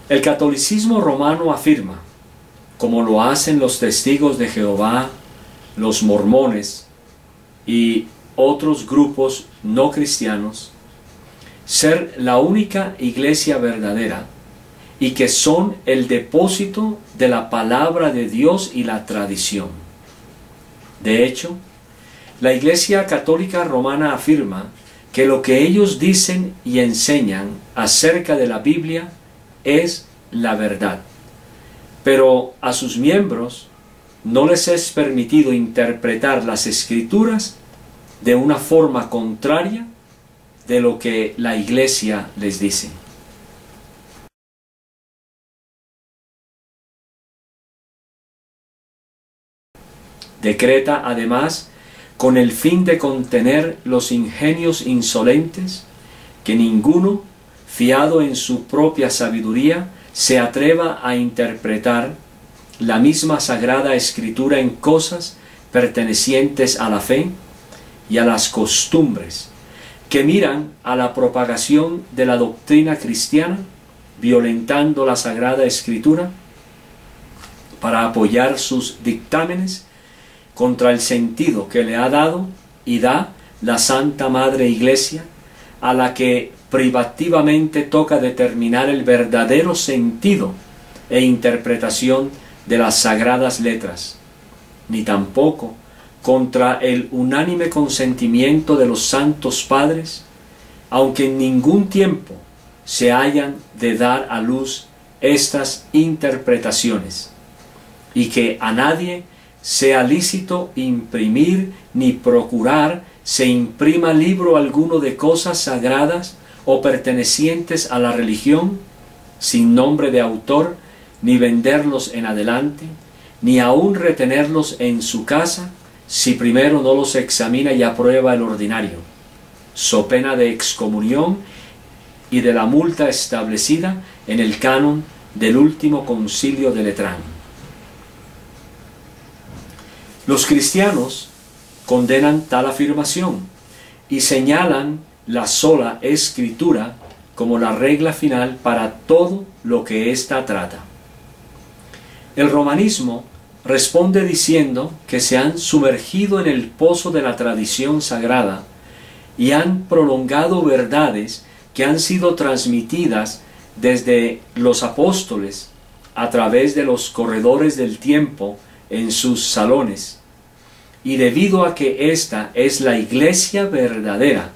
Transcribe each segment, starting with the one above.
El catolicismo romano afirma, como lo hacen los testigos de Jehová, los mormones y otros grupos no cristianos, ser la única iglesia verdadera y que son el depósito de la palabra de Dios y la tradición. De hecho, la Iglesia Católica Romana afirma que lo que ellos dicen y enseñan acerca de la Biblia es la verdad, pero a sus miembros no les es permitido interpretar las Escrituras de una forma contraria de lo que la Iglesia les dice. Decreta además, con el fin de contener los ingenios insolentes, que ninguno, fiado en su propia sabiduría, se atreva a interpretar la misma Sagrada Escritura en cosas pertenecientes a la fe y a las costumbres, que miran a la propagación de la doctrina cristiana, violentando la Sagrada Escritura, para apoyar sus dictámenes contra el sentido que le ha dado y da la Santa Madre Iglesia, a la que privativamente toca determinar el verdadero sentido e interpretación de las sagradas letras, ni tampoco contra el unánime consentimiento de los santos padres, aunque en ningún tiempo se hayan de dar a luz estas interpretaciones, y que a nadie sea lícito imprimir ni procurar se imprima libro alguno de cosas sagradas o pertenecientes a la religión, sin nombre de autor, ni venderlos en adelante, ni aun retenerlos en su casa, si primero no los examina y aprueba el ordinario, so pena de excomunión y de la multa establecida en el canon del último concilio de Letrán. Los cristianos condenan tal afirmación y señalan la sola Escritura como la regla final para todo lo que ésta trata. El romanismo responde diciendo que se han sumergido en el pozo de la tradición sagrada y han prolongado verdades que han sido transmitidas desde los apóstoles a través de los corredores del tiempo en sus salones, y debido a que esta es la iglesia verdadera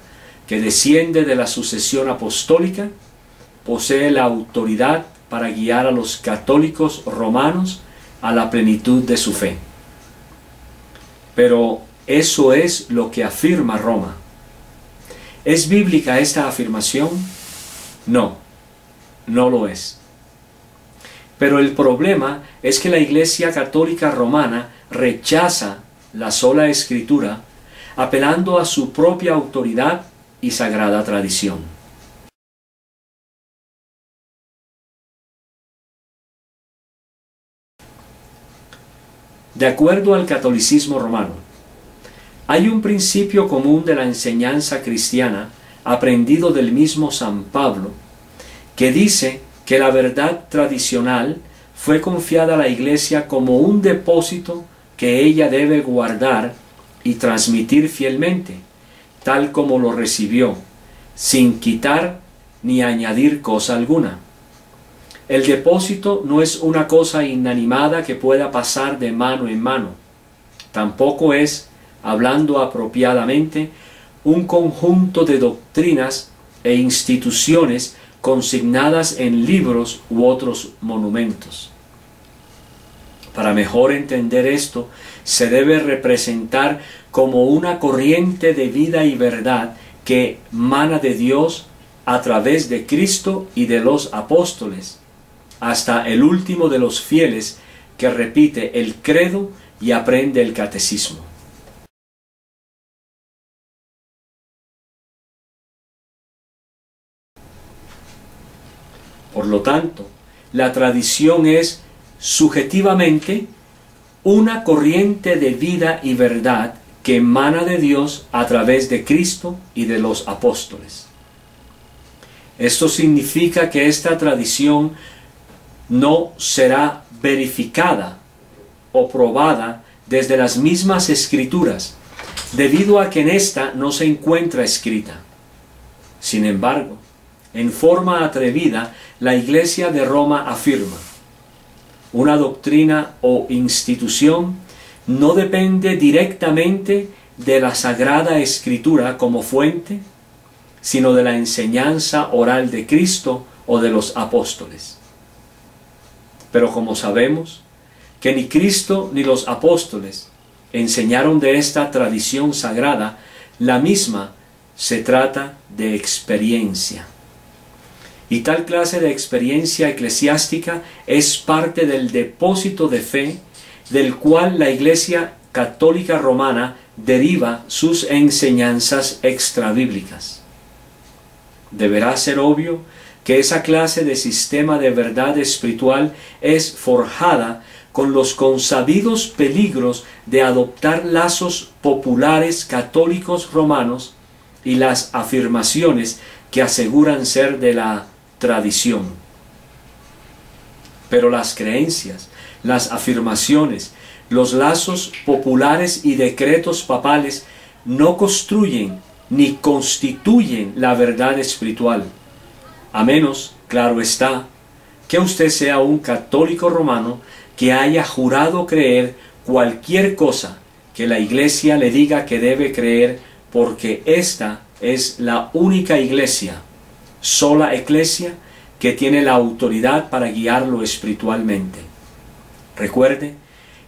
que desciende de la sucesión apostólica, posee la autoridad para guiar a los católicos romanos a la plenitud de su fe. Pero eso es lo que afirma Roma. ¿Es bíblica esta afirmación? No, no lo es. Pero el problema es que la Iglesia Católica Romana rechaza la sola Escritura, apelando a su propia autoridad y sagrada tradición. De acuerdo al catolicismo romano, hay un principio común de la enseñanza cristiana aprendido del mismo San Pablo, que dice que la verdad tradicional fue confiada a la Iglesia como un depósito que ella debe guardar y transmitir fielmente, tal como lo recibió, sin quitar ni añadir cosa alguna. El depósito no es una cosa inanimada que pueda pasar de mano en mano. Tampoco es, hablando apropiadamente, un conjunto de doctrinas e instituciones consignadas en libros u otros monumentos. Para mejor entender esto, se debe representar como una corriente de vida y verdad que mana de Dios a través de Cristo y de los apóstoles, hasta el último de los fieles que repite el credo y aprende el catecismo. Por lo tanto, la tradición es subjetivamente una corriente de vida y verdad que emana de Dios a través de Cristo y de los apóstoles. Esto significa que esta tradición no será verificada o probada desde las mismas Escrituras, debido a que en esta no se encuentra escrita. Sin embargo, en forma atrevida, la Iglesia de Roma afirma: una doctrina o institución no depende directamente de la Sagrada Escritura como fuente, sino de la enseñanza oral de Cristo o de los apóstoles. Pero como sabemos que ni Cristo ni los apóstoles enseñaron de esta tradición sagrada, la misma se trata de experiencia. Y tal clase de experiencia eclesiástica es parte del depósito de fe del cual la Iglesia Católica Romana deriva sus enseñanzas extrabíblicas. Deberá ser obvio que esa clase de sistema de verdad espiritual es forjada con los consabidos peligros de adoptar lazos populares católicos romanos y las afirmaciones que aseguran ser de la tradición. Pero las creencias, las afirmaciones, los lazos populares y decretos papales no construyen ni constituyen la verdad espiritual, a menos, claro está, que usted sea un católico romano que haya jurado creer cualquier cosa que la Iglesia le diga que debe creer, porque esta es la única Iglesia, sola Iglesia, que tiene la autoridad para guiarlo espiritualmente. Recuerde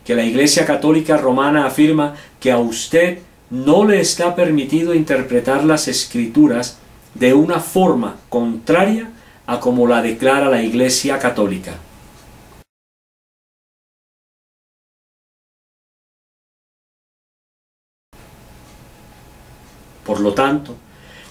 que la Iglesia Católica Romana afirma que a usted no le está permitido interpretar las Escrituras de una forma contraria a como la declara la Iglesia Católica. Por lo tanto,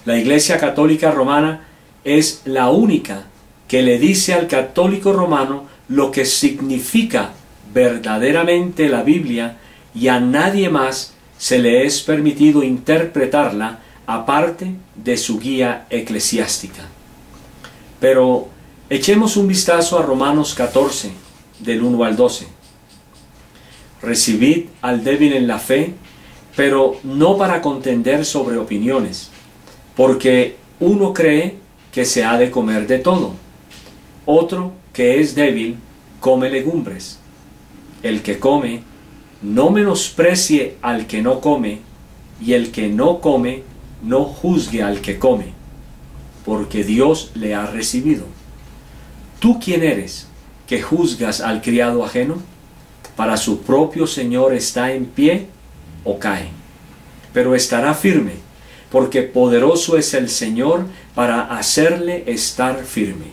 la Iglesia Católica Romana es la única que le dice al católico romano lo que significa verdaderamente la Biblia, y a nadie más se le es permitido interpretarla aparte de su guía eclesiástica. Pero echemos un vistazo a Romanos 14, del 1 al 12. Recibid al débil en la fe, pero no para contender sobre opiniones, porque uno cree que se ha de comer de todo, otro que es débil come legumbres. El que come no menosprecie al que no come, y el que no come no juzgue al que come, porque Dios le ha recibido. ¿Tú quién eres que juzgas al criado ajeno? Para su propio Señor está en pie o cae, pero estará firme, porque poderoso es el Señor para hacerle estar firme.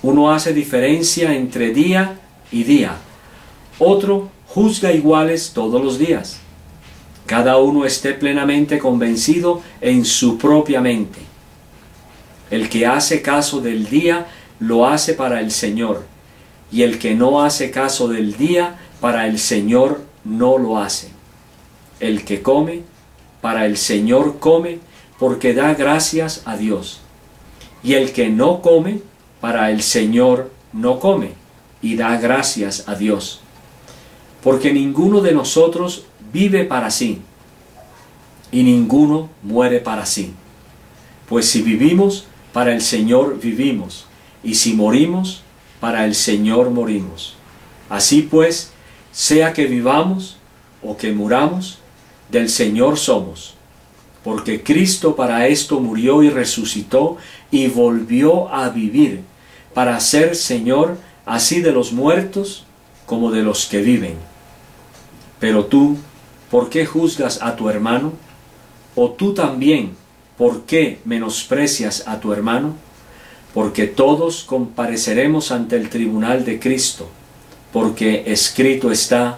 Uno hace diferencia entre día y día, otro juzga iguales todos los días. Cada uno esté plenamente convencido en su propia mente. El que hace caso del día, lo hace para el Señor, y el que no hace caso del día, para el Señor no lo hace. El que come, para el Señor come, porque da gracias a Dios. Y el que no come, para el Señor no come, y da gracias a Dios. Porque ninguno de nosotros vive para sí, y ninguno muere para sí. Pues si vivimos, para el Señor vivimos, y si morimos, para el Señor morimos. Así pues, sea que vivamos o que muramos, del Señor somos, porque Cristo para esto murió y resucitó y volvió a vivir, para ser Señor así de los muertos como de los que viven. Pero tú, ¿por qué juzgas a tu hermano? ¿O tú también, por qué menosprecias a tu hermano? Porque todos compareceremos ante el tribunal de Cristo, porque escrito está: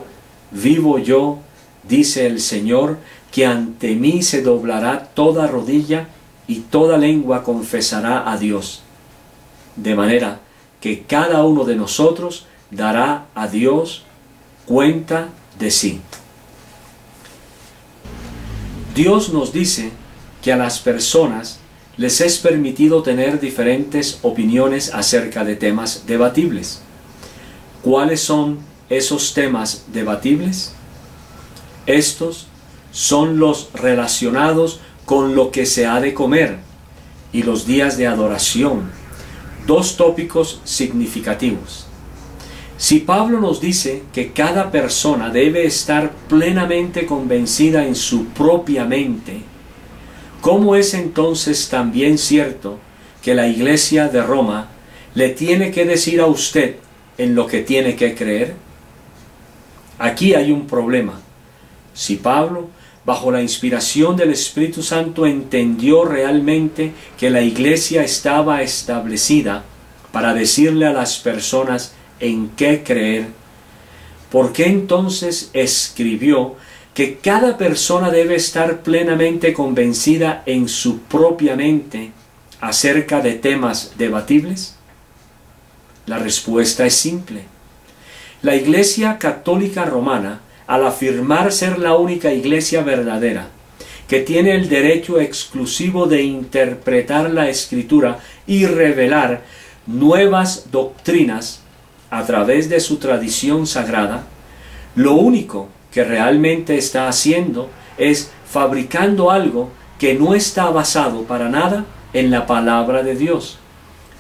vivo yo, dice el Señor, que ante mí se doblará toda rodilla y toda lengua confesará a Dios. De manera que cada uno de nosotros dará a Dios cuenta de sí. Dios nos dice que a las personas les es permitido tener diferentes opiniones acerca de temas debatibles. ¿Cuáles son esos temas debatibles? Estos son los relacionados con lo que se ha de comer y los días de adoración, dos tópicos significativos. Si Pablo nos dice que cada persona debe estar plenamente convencida en su propia mente, ¿cómo es entonces también cierto que la Iglesia de Roma le tiene que decir a usted en lo que tiene que creer? Aquí hay un problema. Si Pablo, bajo la inspiración del Espíritu Santo, entendió realmente que la Iglesia estaba establecida para decirle a las personas en qué creer, ¿por qué entonces escribió que cada persona debe estar plenamente convencida en su propia mente acerca de temas debatibles? La respuesta es simple. La Iglesia Católica Romana, al afirmar ser la única iglesia verdadera, que tiene el derecho exclusivo de interpretar la Escritura y revelar nuevas doctrinas a través de su tradición sagrada, lo único que realmente está haciendo es fabricando algo que no está basado para nada en la palabra de Dios.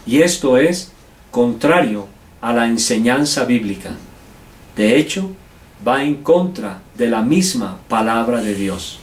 Y esto es contrario a la enseñanza bíblica. De hecho, va en contra de la misma palabra de Dios.